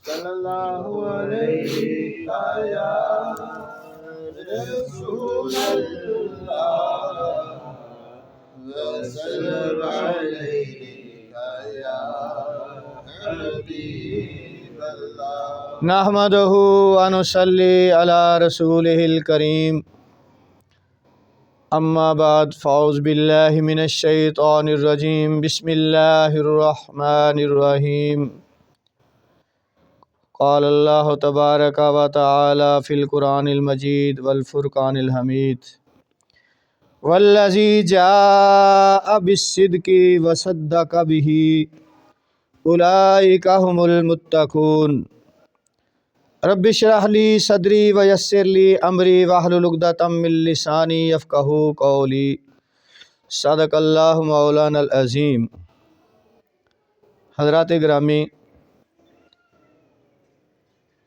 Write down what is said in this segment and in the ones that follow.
सल्लल्लाहु अलैहि या रसूलल्लाह वसल्लम अलैका या हबीबल्लाह। नहमदुहु व नुसल्ली अला रसूलिहिल करीम। अम्मा बाद फ़ौज़ बिल्लाहि मिनश शैतानिर रजीम। बिस्मिल्लाहिर रहमानिर रहीम। क़ाल अल्लाहु तबारक व तआला फ़िल क़ुरानिल मजीद वल फ़ुरक़ानिल हमीद। वल्लज़ी जाअ बिस्सिद्क़ि व सद्दक़ बिही उलाइका हुमुल मुत्तक़ून। रब्बि इश्रह ली सदरी व यस्सिर ली अमरी वहलुल उक़दतम मिन लिसानी यफ़क़हू क़ौली। सदक़ल्लाहु मौलानल अज़ीम। हज़रात गिरामी,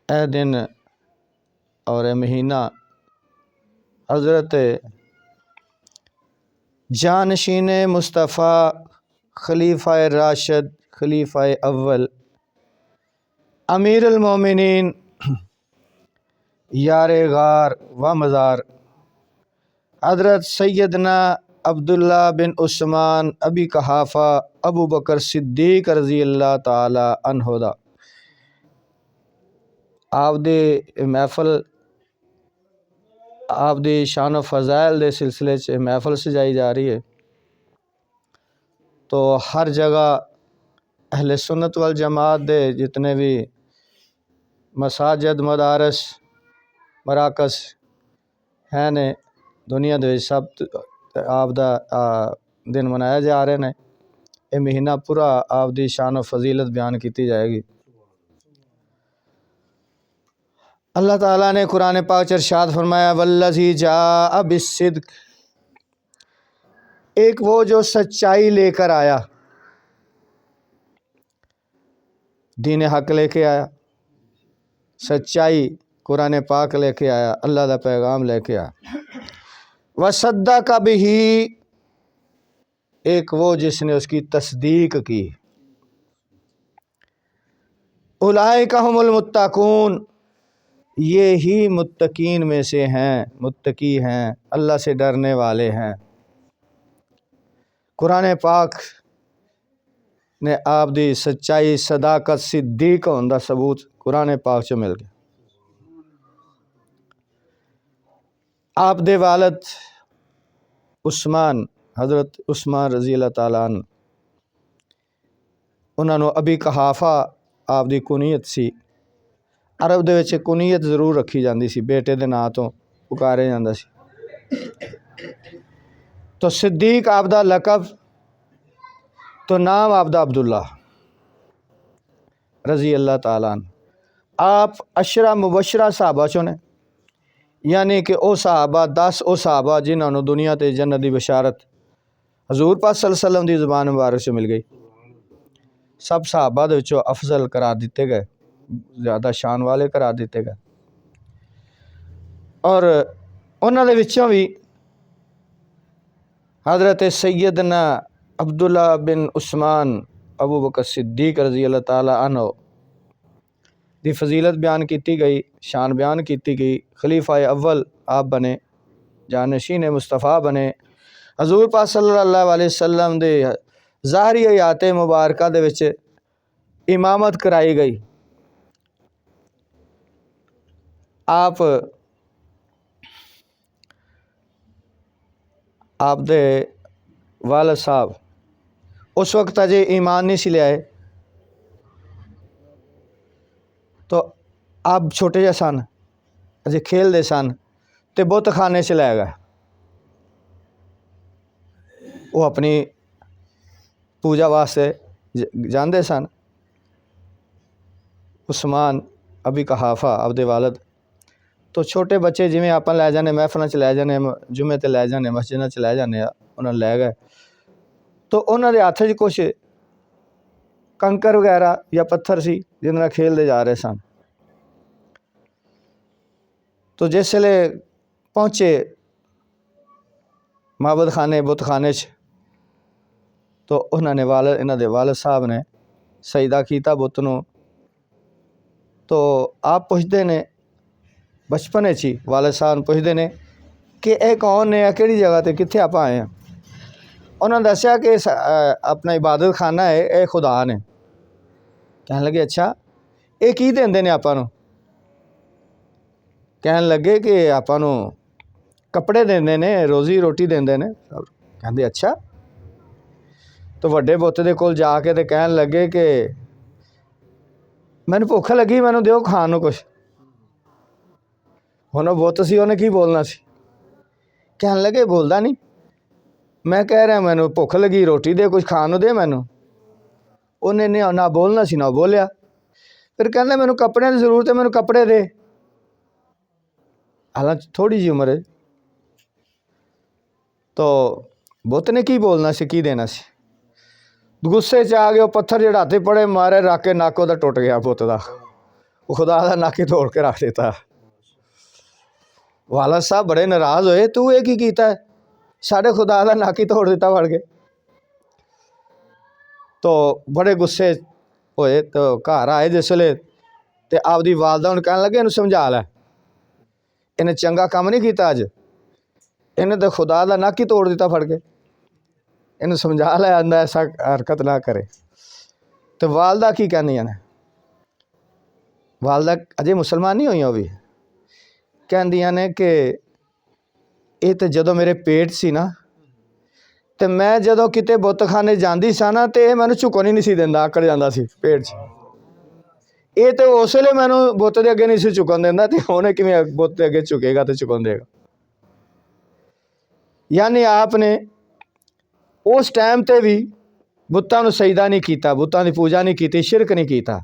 ए दिन और ए महीना हज़रत जानशीन मुस्तफ़ा खलीफ़ा राशिद खलीफ़ा अव्वल अमीरुल मोमिनीन यारे गार व मज़ार हज़रत सैयदना अब्दुल्ला बिन उस्मान अबी कहाफ़ा अबू बकर सिद्दीक़ रज़ी अल्लाह ताला अन्हु दा आपदी महफ़ल आपदी शान व फ़ज़ाइल दे सिलसिले च महफ़ल सजाई जा रही है। तो हर जगह अहले सुन्नत वल जमात दे जितने भी मसाजिद मदारस मराकस हैं ने दुनिया दे सब आप दा दिन मनाया जा रहे हैं। ये महीना पूरा आपदी शान व फजीलत बयान की जाएगी। अल्लाह ताला ने कुरान पाक च इरशाद फरमाया वल्लज़ी जाअ बिस्सिद्क़, एक वो जो सच्चाई लेकर आया, दीन हक लेके आया, सच्चाई कुरान पाक लेके आया, अल्लाह दा पैगाम लेके आया। वसद्दक़ बिही, एक वो जिसने उसकी तस्दीक की। उलाइका हुमुल मुत्तक़ून, ये ही मुत्तकीन में से हैं, मुत्तकी हैं, अल्लाह से डरने वाले हैं। कुरान पाक ने आप दी सच्चाई सदाकत सिद्दीक होने का सबूत कुरान पाक च मिल गया। आप दे वालद उस्मान हज़रत उस्मान रज़ी अल्लाह ताला अन्हु, उन्होंने अबी कहाफ़ा आप दी कुनीयत सी। अरब दे विच कुनीयत जरूर रखी जाती सी, बेटे दे नां तो पुकारे जाता सी। तो सिद्दीक आप दा लकब, तो नाम आप दा अब्दुल्ला रज़ी अल्लाह ताला अन्हु। आप अशरा मुबशरा साहबा चो ने, यानी कि ओ साहबा 10 ओ साहबा जिन्होंने दुनिया ते जन्नत दी बशारत हजूर पाक सल्लल्लाहु अलैहि वसल्लम दी ज़ुबान मुबारक से मिल गई। सब साहबा दे विचों अफजल करार दिते गए, ज़्यादा शान वाले करार दिते गए। और उन्होंने विचों भी हज़रत सैयदना अब्दुल्ला बिन उस्मान अबू बकर सिद्दीक रज़ी अल्लाह ताला अन्हु दी फजीलत बयान की गई, शान बयान की गई। खलीफा अव्वल आप बने, जानशीन मुस्तफ़ा बने, हजूर पाक सल्लल्लाहु अलैहि वसल्लम दे ज़ाहरी हयात मुबारक दे विच इमामत कराई गई। आप दे वालिद साहब उस वक्त अजे ईमान नहीं सी लियाए, तो आप छोटे जे सन, अजे खेलते सन, तो बुत खाने च लै गए। वो अपनी पूजा वास्ते जाते सन। उस्मान अबी कहाफ़ा आपदे वालिद, तो छोटे बच्चे जिमें आप लै जाने महफलों च लै जाने, जुमे ते लै जाने, मस्जिदों च लै जाने, उन्होंने लै गए। तो उन्होंने हथ च कुछ कंकर वगैरह या पत्थर सी जिन्हें खेलते जा रहे सन। तो जिसले पहुँचे माबद खाने बुत खाने च, तो उन्होंने वालिद इन्हों दे वालिद साहब ने सजदा किया बुत नूं, तो आप पुछते ने बचपन ही वाले साहब पुछते ने कि यह कौन ने, किहड़ी जगह ते कित्थे आप आए हैं। उन्होंने दसिया कि अपना इबादत खाना है, ये खुदा ने। कहन लगे अच्छा ये की देंदे ने आपां नूं। कहन लगे कि आपां नूं कपड़े देंदे ने, रोज़ी रोटी देंदे ने। कहंदे अच्छा। तो वड्डे बुत दे कोल जाके ते कहन लगे कि मैनूं भुख लगी, मैनूं दिओ खाण नूं कुछ। हुण बुत सी, उहने की बोलना सी। कहन लगे बोलदा नहीं, मैं कह रहा मैनूं भुख लगी, रोटी दे, कुछ खाण नूं दे मैनूं। उन्हें ना बोलना सी ना बोलिया। फिर कहंदा मैनूं कपड़ियां दी जरूरत है, मैनूं कपड़े दे। हालांकि थोड़ी जी उम्र है। तो बुत ने की बोलना सी, की देना सी। गुस्से च आ गए, वो पत्थर जेड़ा हत्थ पड़े मारे, रख के नक उहदा टुट गया बुत दा। खुदा दा नक ही तोड़ के रख दिता। वाला साहब बड़े नाराज़ होए, तू ये की कीता है, साढ़े खुदा दा नक ही तोड़ दिता फड़ के। तो बड़े गुस्से होए, तो घर आए जिसले ते आपदी वालदा नूं कहन लगे इहनूं समझा लै, इन्हें चंगा काम नहीं किया अज, इन्हें तो खुदा दा नक ही तोड़ दिता फड़ के, इन्हें समझा लै, आंदा ऐसा हरकत ना करे। तो वालदा की कहंदियां ने, वालदा अजे मुसलमान नहीं होईयां, भी कहंदियां ने कि ये तो जदों मेरे पेट सी ना, तो मैं जदों किते बुतखाने जांदी सा ना, तो यह मैनूं झुकन ही नहीं सी दिंदा, आकड़ जांदा सी पेट च। ये तो उस वेले मैनूं बुत दे अगे नहीं सी झुकन दिंदा, ते हुण किवें बुत दे अगे झुकेगा तो झुकन देगा। यानी आपने उस टाइम ते भी बुतां नूं सजदा नहीं कीता, बुतां दी पूजा नहीं की, शिरक नहीं कीता।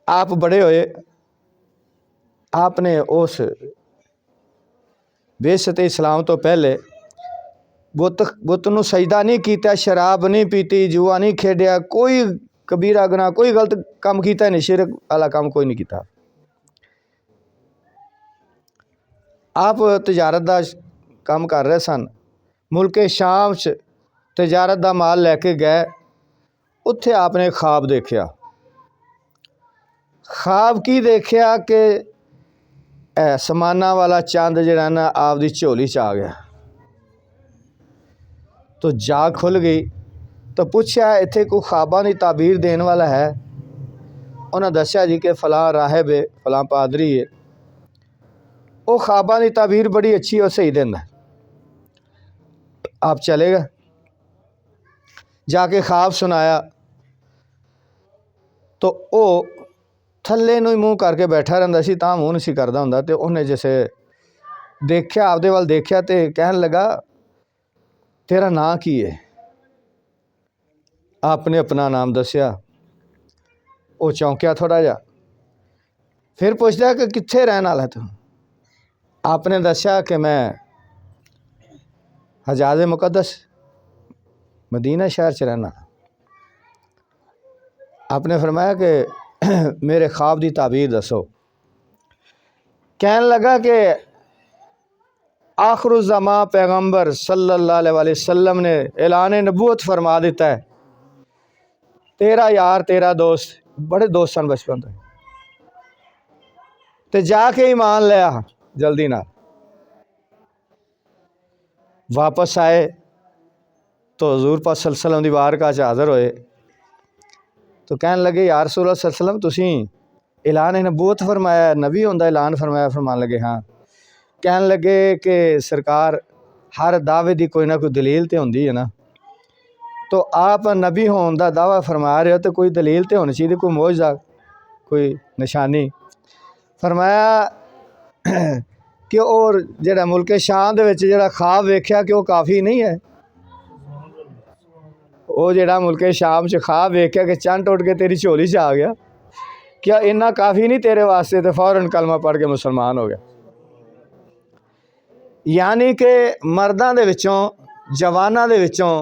आप बड़े होए, आपने उस बेशते इस्लाम तो पहले बुत नूं सजदा नहीं किया, शराब नहीं पीती, जुआ नहीं खेडिया, कोई कबीरा गुनाह, कोई गलत काम किया नहीं, शिरक वाला काम कोई नहीं किया। आप तजारत का काम कर रहे सन, मुल्के शाम च तजारत का माल लैके गए, उत्थे आपने ख्वाब देखा। ख्वाब की देखा कि समाना वाला चंद जिहड़ा ना आपदी झोली च आ गया। तो जाग खुल गई। तो पूछा इत्थे कोई ख्वाबां की ताबीर देने वाला है। उन्हें दसिया जी कि फलां राहिब है, फलां पादरी है, वो ख्वाबां की ताबीर बड़ी अच्छी और सही देंदा। आप चले गए, जाके ख्वाब सुनाया, तो वो थल्ले नूं ही मूँह करके बैठा रहिंदा सी, तां मूँह नहीं सी करदा हुंदा। ते उन्हें जिसे देखिया, आपदे वल देखिया, ते कहन लगा तेरा नाम की है। आपने अपना नाम दसिया। वो चौंकिया थोड़ा जा, फिर पूछदा कि कित्थे रहने वाला तू। आपने दसिया कि मैं हजाज़े मुकद्दस मदीना शहर च रहना। आपने फरमाया कि मेरे ख्वाब की ताबीर दसो। कहन लगा कि आखिरुज़्ज़मा पैगंबर सल्लल्लाहु अलैहि वसल्लम ने ऐलान नबूवत फरमा दिता है, तेरा यार तेरा दोस्त, बड़े दोस्त सन बचपन से, ते जाके ईमान लिया जल्दी ना। वापस आए तो हजूर पाक सल्लल्लाहु अलैहि वसल्लम दी बारगाह च हाज़र होए। तो कहन लगे यार रसूल सल्लल्लाहु अलैहि वसल्लम तुसीं ऐलान नबूवत फरमाया, नबी होंदा ऐलान फरमाया। फरमान लगे हाँ। कहन लगे कि सरकार हर दावे की कोई ना कोई दलील तो होंदी है ना, तो आप नबी होने का दावा फरमा रहे हो, तो कोई दलील तो होनी चाहिए, कोई मौजज़ा, कोई निशानी। फरमाया कि और जिहड़ा मुल्के शाम दे विच जिहड़ा ख्वाब वेख्या कि वो काफ़ी नहीं है। वो जिहड़ा मुल्के शाम च ख्वाब वेख्या कि चंद टुट के तेरी झोली च आ गया, क्या इन्ना काफ़ी नहीं तेरे वास्ते? तो फौरन कलमा पढ़ के मुसलमान हो गया। यानी कि मर्दां दे विचों, जवानां दे विचों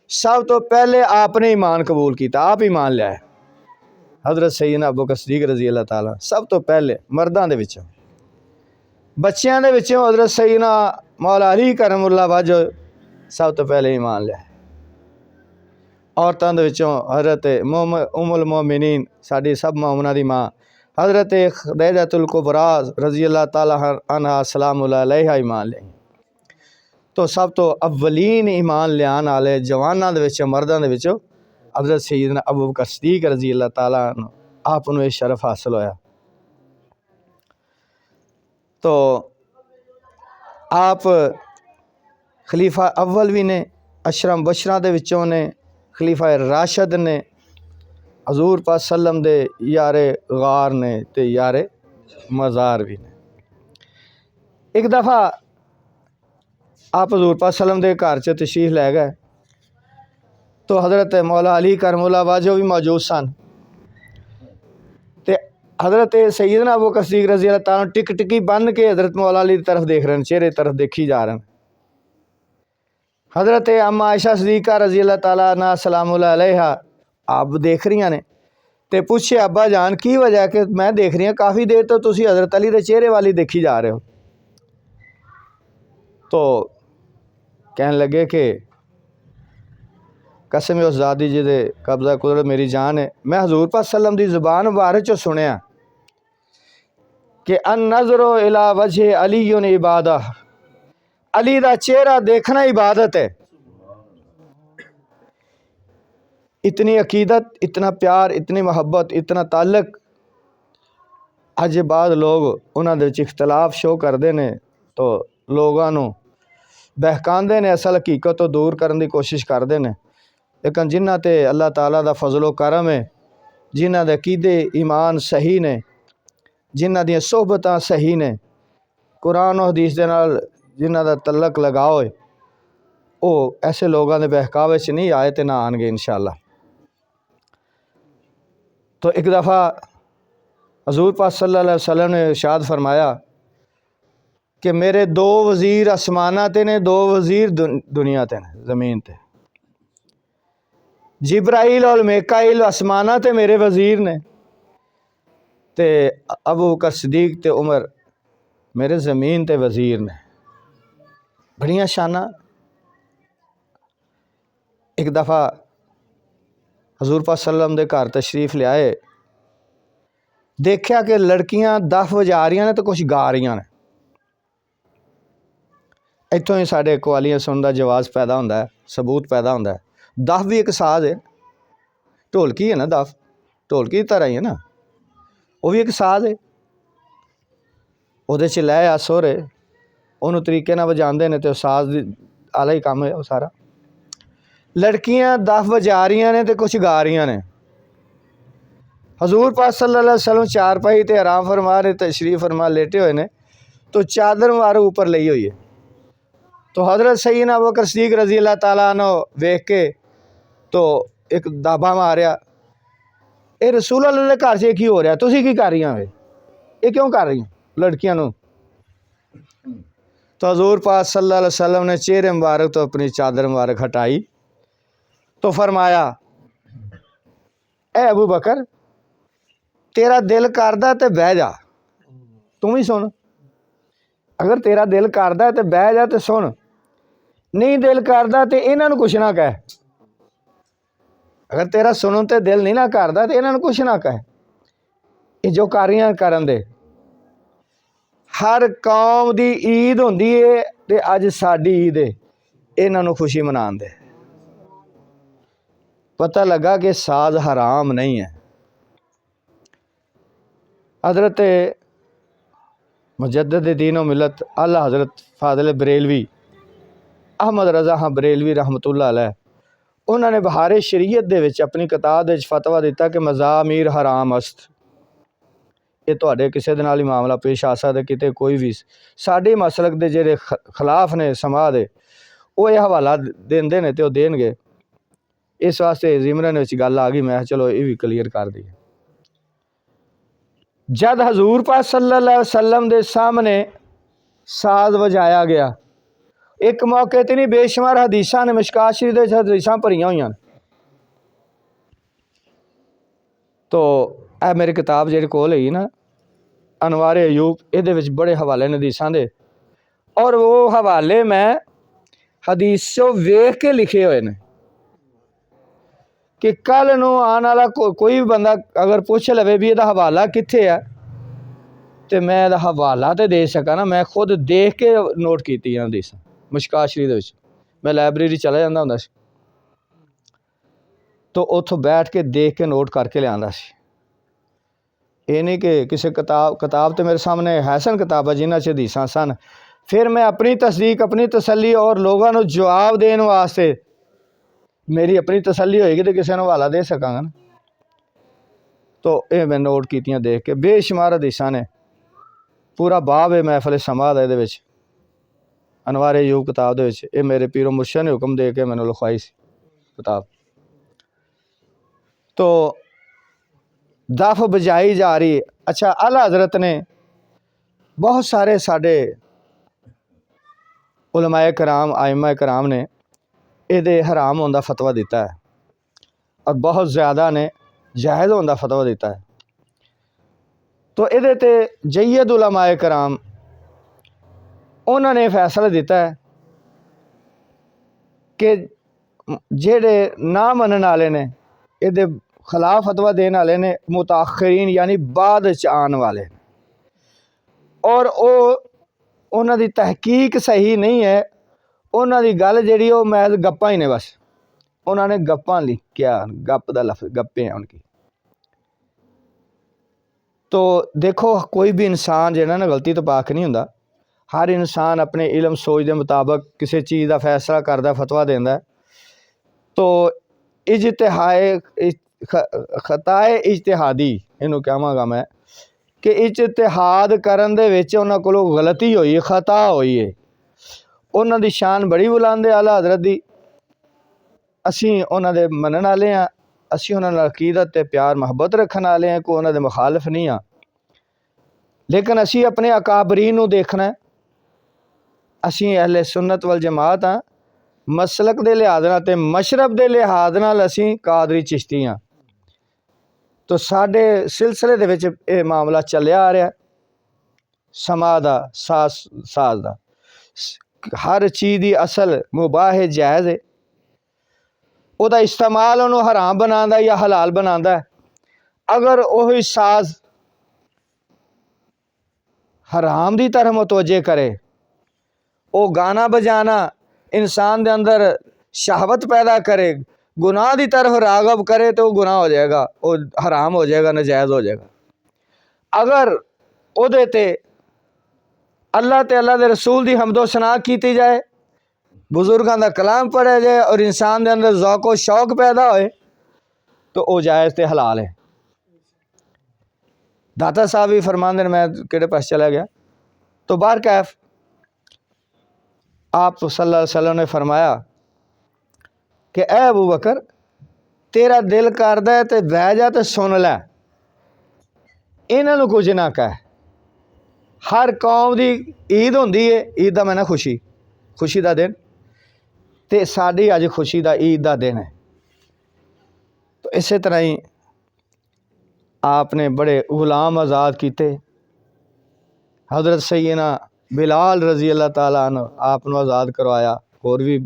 सब तो पहले आपने ईमान कबूल किया, आप ईमान लिया। हज़रत सैयदना अबू बकर सिद्दीक़ रज़ी अल्लाह ताला सब तो पहले मर्दां दे विचों। बच्चियां दे विचों हज़रत सैयदना मौला अली करमुल्लाह वजह सब तो पहले ईमान लिया। औरतों दे विचों हज़रत उम्मुल मोमिनीन साडी सब मोमिना दी माँ हज़रत खदीजतुल कुबरा रज़ी अल्लाह ताला अन्हा सलामुल्लाह अलैहा ईमान ले। तो सब तो अव्वलीन ईमान लियान वाले जवानों दे विचों मर्दां दे विचों हज़रत सैयदना अबू बकर सिद्दीक रज़ी अल्लाह ताला अन्हु आप नूं ये शरफ हासिल होया। तो आप खलीफा अव्वल भी ने, अशरम बशरा दे विचों ने, खलीफा राशिद ने, हजूर पाक सल्लम दे यारे गार ने ते यारे मज़ार भी ने। एक दफ़ा आप हजूर पाक सल्लम दे घर च तशरीफ लै गए तो हज़रत मौला अली करमुल्लाह वजह भी मौजूद सन। ते हज़रत सैयदना अबू बकर सिद्दीक रज़ी अल्लाह ताला टिक टिकी बन के हज़रत मौला अली की तरफ देख रहे हैं, चेहरे तरफ देखी जा रहे हैं। हज़रत अम्मा आयशा सिद्दीक़ा रज़ी अल्लाह ताला अन्हा सलामुल्लाह अलैहा आप देख रही ने ते पूछे अब्बा जान की वजह कि मैं देख रही हूँ काफ़ी देर तो तुसी हज़रत अली के चेहरे वाली देखी जा रहे हो। तो कहने लगे कि कसम उस ज़ात जी दे कब्ज़ा कुदरत मेरी जान है, मैं हजूर पाक सल्लम दी ज़ुबान मुबारक चो सुनिया कि अन नज़रो इला वजह अली इबादत, अली दा चेहरा देखना इबादत है। इतनी अकीदत, इतना प्यार, इतनी मोहब्बत, इतना ताल्लुक अज बाद लोग उन्होंने इख्तलाफ शो करते हैं तो लोगों को बहकाते हैं, असल हकीकत तो दूर करने की कोशिश करते हैं। लेकिन जिन्हां ते अल्लाह ताला दा फजलो करम है, जिन्हां दे अकीदे ईमान सही ने, जिन्हां दियां सोहबतां सही ने, कुरान और हदीस दे नाल जिन्हां दा तल्लक लगाओ है, वो ऐसे लोगों के बहकावे च नहीं आए तो ना आएंगे इंशाअल्लाह। तो एक दफ़ा हजूर पाक सल्लल्लाहु अलैहि वसल्लम ने इरशाद फरमाया कि मेरे दो वज़ीर आसमाना ते ने, दो वज़ीर दुनिया ते ने, ज़मीन ते। जिब्राइल और मिकाईल आसमाना ते मेरे वज़ीर ने ते अबू बकर सिद्दीक ते उमर मेरे ज़मीन ते वज़ीर ने। बड़ियां शाना। एक दफ़ा हजूर पाक सल्लम दे घर तशरीफ़ ले आए, देखा कि लड़कियां दफ वजा रही ने तो कुछ गा रही ने। इतों ही साढ़े कवालियां सुनने का जवाज़ पैदा होता है, सबूत पैदा होता है। दफ भी एक साज है, ढोलकी है ना, दफ ढोलकी की तरह ही है ना, वो भी एक साज है। वो लै आ सुर है, उन्होंने तरीके ना बजाते हैं तो साज आला ही काम है वो सारा। लड़कियां दफ वजा रही ने तो कुछ गा रही ने। हजूर पाक सल्लल्लाहु अलैहि वसल्लम चारपाई ते आराम फरमा रहे, तशरीफ फरमा लेटे हुए ने, तो चादर मारो ऊपर ली हुई है। तो हज़रत सैयदना अबू बकर सिद्दीक रज़ी अल्लाह ताला अन्हु वेख के तो एक दाबा मारिया, ये रसूल अल्लाह के घर से की हो रहा, तुसी की कर रही हो, ये क्यों कर रही लड़कियां नू। तो हजूर पाक सल्लल्लाहु अलैहि वसल्लम ने चेहरे मुबारक तो अपनी चादर मुबारक हटाई तो फरमाया, ए अबू बकर तेरा दिल करदा ते बह जा, तू भी सुन। अगर तेरा दिल करदा तो बह जा तो सुन, नहीं दिल करदा तो इन्हां नू कुछ ना कह। अगर तेरा सुनन ते दिल नहीं ना करदा तो इन्हां नू कुछ ना कह। ये जो कर रही करन दे, हर कौम की ईद होंदी है ते अज साडी ईद है, इन्हां नू खुशी मनान दे। पता लगा कि साज हराम नहीं है। हज़रत मुजद्दिद दीन व मिलत आला हज़रत फाज़िल बरेलवी अहमद रज़ा हाँ बरेलवी रहमतुल्लाह अलैह, उन्होंने बहारे शरीयत दे विच अपनी किताब दे फतवा दिता कि मज़ामीर हराम अस्त। ये तुहाडे किसी दे नाल ही मामला पेश आ सकदा, किते कोई भी साडे मसलक दे जेहड़े खिलाफ ने समाज दे वो यह हवाला देंदे ने ते वो देणगे। इस वास्ते जिमरन विच गल आ गई, मैं चलो ये भी क्लीयर कर दी। जद हजूर पाक सल्लल्लाहु अलैहि वसल्लम दे सामने साज बजाया गया, एक मौके ते नहीं बेशुमार हदीसां ने, मिशकात शरीफ दे हदीसां भरियां हुई। तो यह मेरी किताब जी कोल है ना, अनवारे अयूब, ये बड़े हवाले ने हदीसां दे, और वो हवाले मैं हदीसों वेख के लिखे हुए ने। कि कल नूं आने वाला कोई भी बंदा अगर पूछ लवे भी इहदा हवाला कित्थे है तो मैं इहदा हवाला तो दे सकां ना। मैं खुद देख के नोट कीती हदीसां मिशकात शरीफ दे विच। मैं लाइब्रेरी चला जांदा हुंदा सी तो उत्थों बैठ के देख के नोट करके लिआंदा सी। ये नहीं कि किसी किताब तो मेरे सामने है सन किताबां जिन्हां च हदीसां सन। फिर मैं अपनी तस्दीक अपनी तसल्ली और लोगों को जवाब देने वास्ते मेरी अपनी तसल्ली होएगी तो किसी को हवाला दे सकांगा ना। तो ये मैं नोट कीतियां देख के बेशुमार हदीसां ने। पूरा बाब है महफिल समाद है ये अनवारे यूब किताब दे विच। ये मेरे पीरो मुर्शद ने हुक्म दे के मैंने लिखवाई सी किताब। तो दफ बजाई जा रही। अच्छा आला हज़रत ने बहुत सारे साडे उलमाए कराम आइमा कराम ने ये हराम होने का फतवा दिता है और बहुत ज़्यादा ने जायज़ होने का फतवा दिता है। तो ये ते जय्यद उलमाए कराम उन्होंने फैसला दिता है कि जेड़े ना मनने वाले ने ये खिलाफ फतवा देने वाले ने मुताखरीन यानी बाद आने वाले और उन्हों की तहकीक सही नहीं है। उन्हों की गल जी महज गप्पा ही ने बस उन्होंने गप्पा लिखिया गप का लफ्ज गप्पे हैं उनकी। तो देखो कोई भी इंसान जो ना गलती तो पाक नहीं होंदा। हर इंसान अपने इलम सोच के मुताबिक किसी चीज़ का फैसला करता फतवा देंदा। तो इजतिहाए खताए इजतिहादी इनू कहांगा मैं कि इजतिहाद करन दे विच उन्हां कोलों गलती हुई है खता हुई है। उन्हां दी शान बड़ी बुलंद है आला हज़रत दी। असीं उन्हां दे मनण वाले हाँ। असीं उन्हां नाल अकीदत ते प्यार मुहब्बत रखण वाले हैं। कोई उन्हां दे मुखालिफ नहीं हाँ। लेकिन असीं अपने अकाबरीन नूं देखना है। असीं अहले सुन्नत वल जमात हाँ। मसलक दे लिहाज नाल ते मशरब दे लिहाज नाल असीं कादरी चिश्ती हाँ। तो साडे सिलसिले दे विच ये मामला चलिया आ रहा समा दा साज दा। हर चीज़ की असल मुबाह है जायज़ है। उहदा इस्तेमाल उन्होंने हराम बनांदा या हलाल बनांदा है। अगर वही साज हराम की तरफ मुतवजे करे वो गाना बजाना इंसान के अंदर शहावत पैदा करे गुनाह की तरफ रागब करे तो गुनाह हो जाएगा वो हराम हो जाएगा नजायज़ हो जाएगा। अगर उहदे ते अल्लाह ते अल्लाह के रसूल की हमदो सना की जाए बुजुर्गों का कलाम पढ़ा जाए और इंसान के अंदर ज़ौक़ व शौक पैदा होए तो वह जायज़ ते हलाल है। दाता साहब भी फरमाते हैं मैं किहड़े पास चला गया तो बाहर कैफ आप सल्लल्लाहु अलैहि वसल्लम ने फरमाया कि ए अबू बकर तेरा दिल करदा है तो बह जा तो सुन लै इन्हों कुछ ना कह। हर कौम की ईद होंदी है ईद का मैंने खुशी का दिन तो साड़ी अज खुशी का ईद का दिन है। तो इस तरह ही आपने बड़े गुलाम आज़ाद किए। हज़रत सैयदना बिलाल रज़ी अल्लाह ताला अन्हु आपको आज़ाद करवाया और भी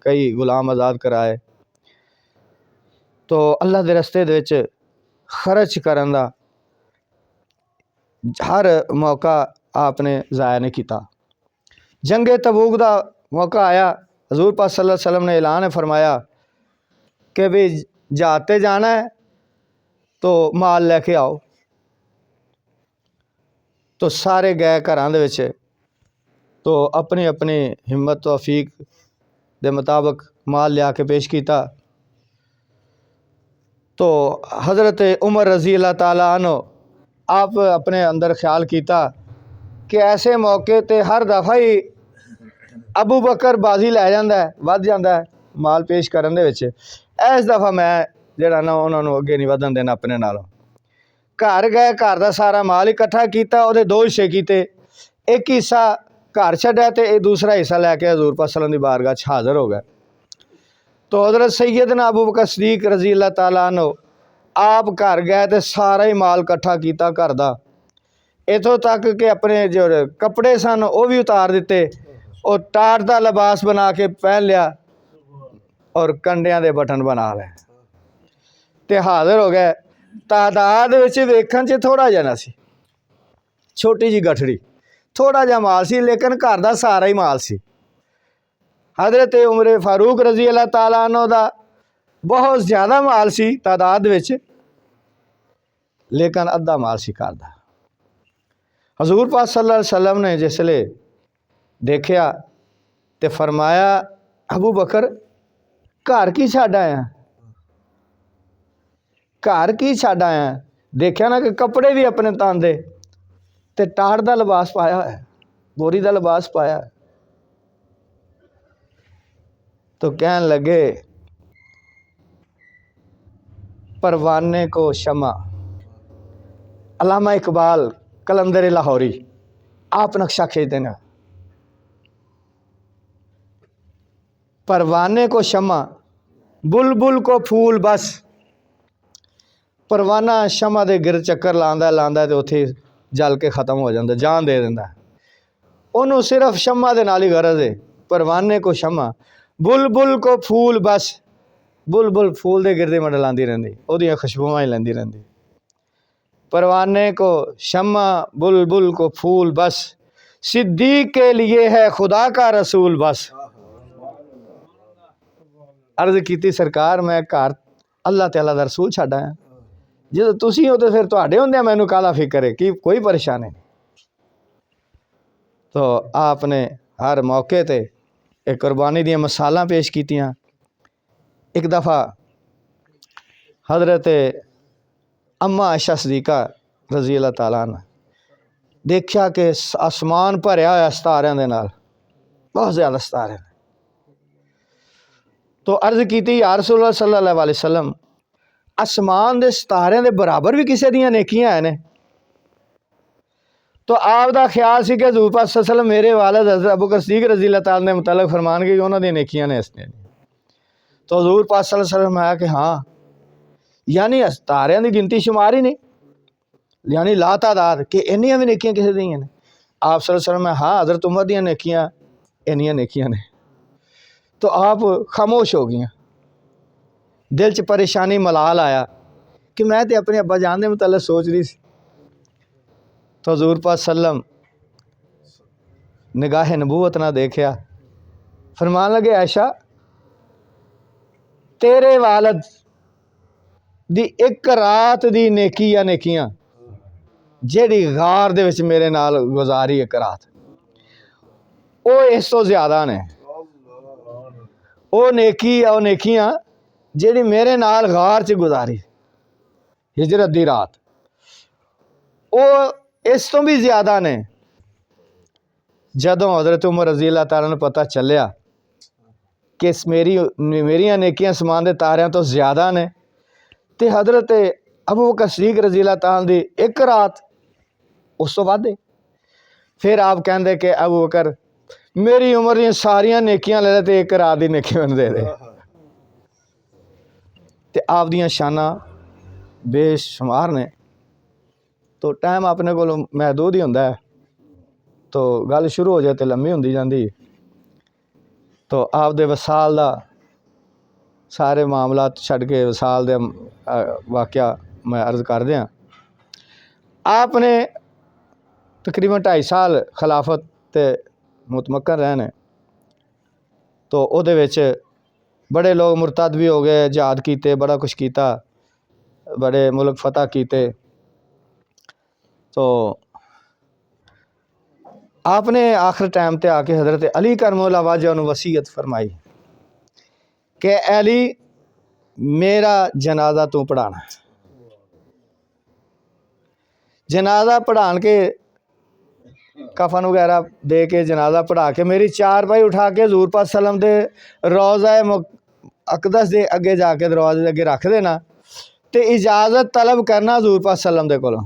कई गुलाम आज़ाद कराए। तो अल्लाह के रस्ते दे विच खर्च करन दा हर मौका आपने ज़ाया नहीं किया। जंगे तबूक का मौका आया हजूर पाक सल्लल्लाहु अलैहि वसल्लम ने ऐलान फरमाया कि भी जाते जाना है तो माल लैके आओ। तो सारे गए घरां दे विच तो अपनी अपनी हिम्मत तौफीक दे मुताबिक माल लिया के पेश किया। तो हज़रत उमर रज़ी अल्लाह ताला अन्हु आप अपने अंदर ख्याल किया कि ऐसे मौके ते हर दफ़ा ही अबू बकर बाजी लै जांदा है वध जांदा है माल पेश करन दे विच। इस दफ़ा मैं जिहड़ा ना उन्होंने अगे नहीं वधन देना अपने नालों। घर गए घर का सारा माल इकट्ठा किया उहदे दो हिस्से किए। एक हिस्सा घर छड्डिया ते दूसरा हिस्सा लैके हजूर पाक सल्लल्लाहु अलैहि वसल्लम की बारगाह च हाज़र हो गए। तो हज़रत सैयदना अबू बकर सिद्दीक रज़ी अल्लाह ताला अन्हु आप घर गए तो सारा ही माल इकट्ठा किया घर का इतों तक कि अपने जो कपड़े सन वो भी उतार दिते और टाट का लिबास बना के पहन लिया और कंडियां दे बटन बना ले। ਤੇ ਹਾਜ਼ਰ ਹੋ ਗਏ। ਤਾਦਾਦ ਵਿੱਚ ਵੇਖਣ 'ਚ ਥੋੜ੍ਹਾ ਜਿਹਾ ਨਾ ਸੀ, ਛੋਟੀ ਜਿਹੀ ਗਠੜੀ, ਥੋੜ੍ਹਾ ਜਿਹਾ ਮਾਲ ਸੀ, ਲੇਕਿਨ ਘਰ ਦਾ ਸਾਰਾ ਹੀ ਮਾਲ ਸੀ। हज़रत उमर फारूक रज़ी अल्लाह ताला अन्हु दा बहुत ज़्यादा माल सी तादाद विच, लेकिन अद्धा माल सी घर दा। हजूर पाक सल्लल्लाहु अलैहि वसल्लम ने जिसले देखिया तो फरमाया, अबू बकर घर की छड्ड आया, घर की छड्ड आया। देखिया ना कि कपड़े भी अपने तांदे ते टाट दा लिबास पाया है, बोरी दा लिबास पाया। तो कहने लगे, परवाने को शमा, अल्लामा इकबाल कलंदर लाहौरी आप नक्शा खींच देना। परवाने को शमा, बुलबुल को फूल बस। परवाना शमा दे गिर चक्कर लांदा लांदा तो उत्थे जल के ख़त्म हो जाता, जान दे दिंदा। उन्होंने सिर्फ शमा दे नाल ही गरज है। परवाने को शमा, बुलबुल को फूल बस। बुलबुल फूल दे गिरदे मंडलांदी रहंदी, ओदियां खुशबुआं ही लैंदी रहंदी। परवाने को शमा, बुलबुल को फूल बस, सिद्दीक के लिए है खुदा का रसूल बस। अर्ज की सरकार, मैं घर अल्लाह ताला दा रसूल छड्ड आया। जो तुसीं हो तो फिर तुहाडे हुंदे मैनूं काहदा फिक्र है कि कोई परेशानी नहीं। तो आपने हर मौके ते एक कुर्बानी दी मिसालां पेश कीतियां। एक दफ़ा हज़रत अम्मा आयशा सदीका रज़ी अल्लाह ताला अन्हा देखा कि आसमान भरिया होया सितारियां दे नाल, बहुत ज़्यादा सितारे। तो अर्ज़ की, या रसूल सल्लल्लाहु अलैहि वसल्लम, आसमान दे सितारियां दे बराबर भी किसी दियां नेकियां है ने? तो आप दा ख्याल सी कि हज़ूर पाक सल्लल्लाहु अलैहि वसल्लम मेरे वालिद हज़रत अबू बकर सिद्दीक़ रज़ी अल्लाह ताला ने मुतल्लिक़ फरमान कि उन्हां दी नेकियां ने इसने। तो हज़ूर पाक सल्लल्लाहु अलैहि वसल्लम आया कि हाँ, यानी सितारियां दी गिनती शुमार ही नहीं, यानी ला तादाद कि इन्नियां भी नेकियां किसी दियां ने। आप सल्लल्लाहु अलैहि वसल्लम, हाँ हज़रत उमर दियां नेकियां इन्नियां नेकियां ने। तो आप खामोश हो गई। दिल च परेशानी मलाल आया कि मैं तो अपने अब्बा जान दे मुतल्लिक़ सोच रही सी। तो हज़ूर पाक सल्लम निगाह नबूवत ना देखिया, फरमान लगे, आयशा तेरे वालिद दी एक रात दी नेकी या नेकियां जेड़ी गार दे विच मेरे नाल गुजारी एक रात, वो इस तो ज़्यादा ने। वो नेकी वो नेकियां जेड़ी मेरे नाल गार च गुजारी हिजरत दी रात, वो इस तो भी ज़्यादा ने। जदों हज़रत उमर रज़ी अल्लाह ताला नूं पता चलिया कि मेरियां नेकियां आसमान दे तारियां तो ज़्यादा ने, तो हज़रत अबू बकर सिद्दीक़ रज़ी अल्लाह ताला दी एक रात उस तो वध। फिर आप कहंदे कि अबू बकर मेरी उम्र दी सारियां नेकियां ले ते एक रात दी नेकी मैनूं दे दे। ते आप दियां शानां बेशुमार ने। तो टाइम अपने को महदूद ही होंदा है, तो गल शुरू हो जाए तो लम्मी होंदी जांदी। तो आप दे वसाल दा सारे मामलात छड्ड के वसाल दे वाक़या मैं अर्ज़ कर दियां। आपने तकरीबन 2.5 साल खिलाफत ते मुतमक्कन रहने। तो उहदे विच बड़े लोग मुरतद भी हो गए, जिहाद कीते, बड़ा कुछ कीता, बड़े मुल्क फतह कीते। तो आपने आखिर टाइम ते आके हज़रत अली करमुल्लाह वजह नूं वसीयत फरमाई कि अली मेरा जनाजा तू पढ़ाना। जनाजा पढ़ान के कफन वगैरह दे के जनाजा पढ़ा के मेरी चारपाई उठा के हज़ूर पाक सल्लम दे रोज़ा अकदस दे अगे जाके दरवाजे दे अगे रख देना, तो इजाज़त तलब करना हज़ूर पाक सल्लम दे कोलों।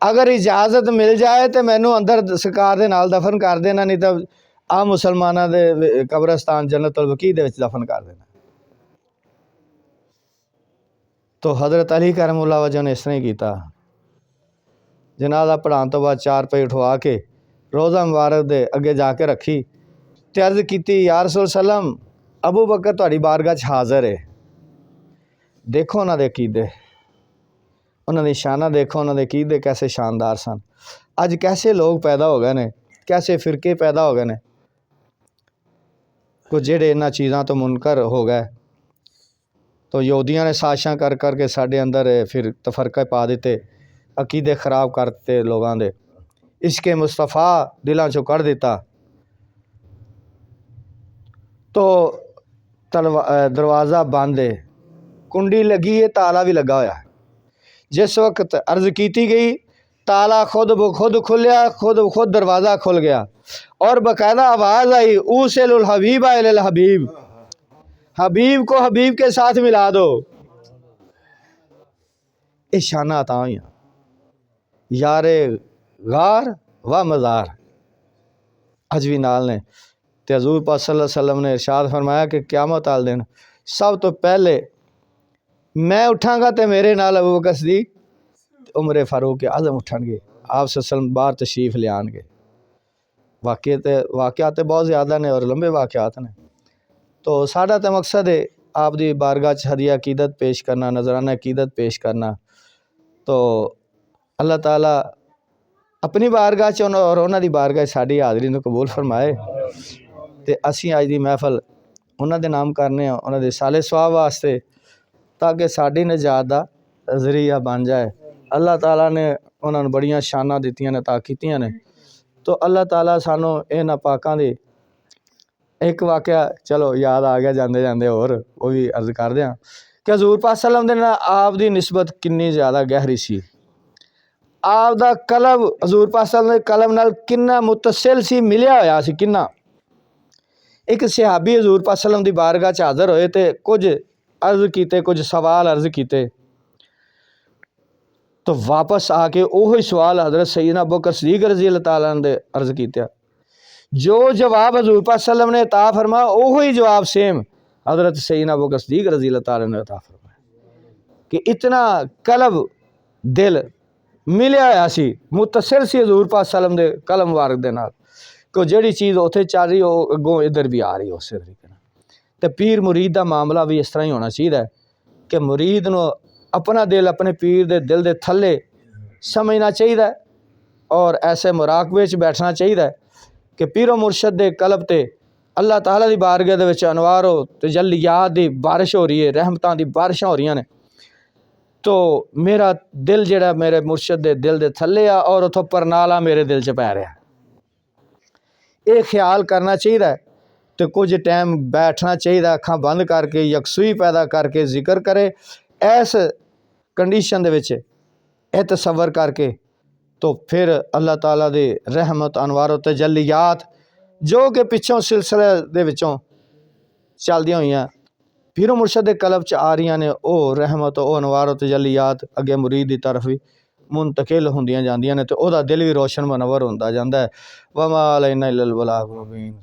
अगर इजाज़त मिल जाए तो मैनू अंदर सरकार दे नाल दफन कर देना, नहीं तो आ मुसलमाना दे कब्रस्तान जन्नतुल बकी दे विच दफन कर देना। तो हज़रत अली करमुल्लाह वजह ने इस तरह ही किया। जनाजा पढ़ाने तो बाद चारपाई उठवा के रोज़ा मुबारक दे अगे जाके रखी, ते अर्ज़ की, या रसूल सल्लम अबू बकर तुहाडी बारगाह च हाज़र है। देखो उन्होंने अकीदे, उन्होंने शाना देखो, उन्होंने अकीदे कैसे शानदार सन। अज कैसे लोग पैदा हो गए ने, कैसे फिरके पैदा हो गए ने, कुछ जेड़े इन्हां चीज़ों तो मुनकर हो गए। तो यहूदियों ने साजिशां कर करके साढ़े अंदर फिर तफरके पा दिते, अकीदे खराब करते लोगों दे, इश्के मुस्तफ़ा दिलों चों कढ़ दिता। तो दरवाज़ा बंद है, कुंडी लगी है, ताला भी लगा होया। जिस वक्त अर्ज की गई, ताला खुद ब खुद खुलिया, खुद ब खुद दरवाज़ा खुल गया और बाकायदा आवाज़ आई, ऊसिलुल हबीब इलल हबीब, हबीब को हबीब के साथ मिला दो। ये शाना अता हुई यारे गार व मज़ार अज भी नाल ने। ते हज़ूर पाक सल्लल्लाहु अलैहि वसल्लम ने इरशाद फरमाया कि क़यामत वाले दिन सब तो पहले मैं उठांगा तो मेरे नाल अबू बकर सिद्दीक़, उमर फारूक आज़म उठणगे, आप सल्लम बाहर तशरीफ ले आएंगे। वाक़यात बहुत ज़्यादा ने और लंबे वाक़यात ने। तो साडा तो मकसद है आप दी बारगाह च हदिया अकीदत पेश करना, नजराना अकीदत पेश करना। तो अल्लाह ताला अपनी बारगाह च और उन्हां दी बारगाह साडी हाज़री नूं कबूल फरमाए। ते असीं अज दी महफल उन्हां दे नाम करने, उन्हां दे साले सवाब वास्ते, ताकि साडी निजात दा जरिया बन जाए। अल्लाह ताला ने उन्हां नूं बड़ियां शानां दित्तियां ने, अता कीतियां ने। तो अल्लाह ताला सानू इन्हां पाकां दी एक वाक़या चलो याद आ गया जांदे जांदे, और वो भी अर्ज कर दें कि हज़ूर पाक सल्लम दे नाल आप दी निस्बत कितनी ज़्यादा गहरी सी। आप दा कलब हज़ूर पाक सल्लम दे कलम नाल कितना मुतसिल सी, मिलिया होया सी कितना। एक सहाबी हज़ूर पाक सल्लम दी बारगाह च हाज़र होए ते कुछ अर्ज कीते, कुछ सवाल अर्ज कीते। तो वापस आके वही सवाल हज़रत सैयदना अबू बकर सिद्दीक़ रज़ी अल्लाह तआला अन्हु दे अर्ज कीता। जो जवाब हज़ूर पाक सल्लम ने अता फरमाया, वही जवाब सेम हज़रत सैयदना अबू बकर सिद्दीक़ रज़ी अल्लाह तआला ने अता फरमाया। कि इतना कलब दिल मिलिया होया सी, मुतसिल सी हज़ूर पाक सल्लम दे कलम मुबारक दे नाल, कि जिहड़ी चीज़ उत्थे चल रही हो अगों इधर भी आ रही हो उस तरीके नाल। ते पीर मुरीद दा मामला भी इस तरह ही होना चाहिए कि मुरीद नूं अपना दिल अपने पीर दे दिल दे थल्ले समझना चाहिए और ऐसे मुराकबे च बैठना चाहिए कि पीरो मुर्शद दे कलब ते अल्लाह ताला दी बारगाह दे विच अनवारो तजल्लियात दी बारिश हो रही है, रहमतां दी बारिशां हो रही ने। तो मेरा दिल जिहड़ा मेरे मुर्शद दे दिल दे थल्ले आ और उथों परनाला मेरे दिल च पै रहा, ये ख्याल करना चाहिए। तो कुछ टाइम बैठना चाहिए, अखां बंद करके यकसुई पैदा करके जिक्र करे, ऐस कंडीशन दे विच ए तसव्वुर करके। तो फिर अल्लाह ताला दे रहमत अनवार तजल्लियात जो कि पिछों सिलसिले दे विचों चलदियां होइयां पीरो मुर्शद दे कलब च आ रही ने, वह रहमत वह अनवार तजल्लियात अगे मुरीद की तरफ भी मुंतकिल होंदियां जांदियां ने, तो ओहदा दिल भी रोशन मनवर होंदा जांदा है। वमा अलैना इल्लल बलागुल मुबीन।